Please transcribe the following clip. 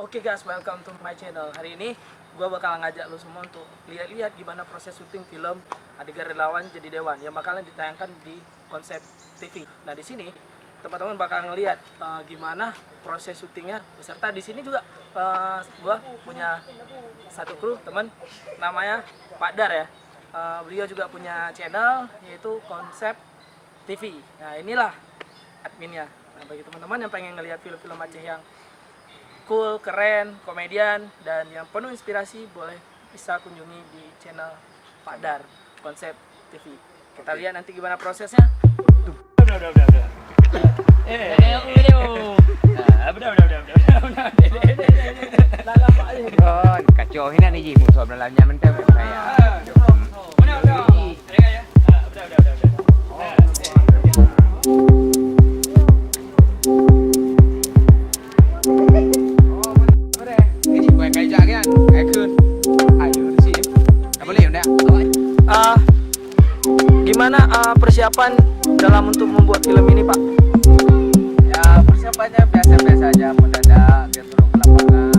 Oke guys, welcome to my channel. Hari ini gue bakal ngajak lo semua untuk lihat-lihat gimana proses syuting film Adegan Relawan Jadi Dewan yang bakalan ditayangkan di Konsep TV. Nah di sini teman-teman bakal ngelihat gimana proses syutingnya. Beserta di sini juga gue punya satu kru teman namanya Pak Dar ya. Beliau juga punya channel yaitu Konsep TV. Nah inilah adminnya. Nah bagi teman-teman yang pengen ngelihat film-film Aceh yang cool, keren, komedian, dan yang penuh inspirasi, boleh bisa kunjungi di channel Pak Dar Konsep TV. Kita lihat nanti gimana prosesnya. Udah. Oh, kacauin nih Ji, musuh dalamnya mentah saya. Gimana persiapan dalam untuk membuat film ini, Pak? Ya persiapannya biasa-biasa aja, mendadak, dia turun ke lapangan.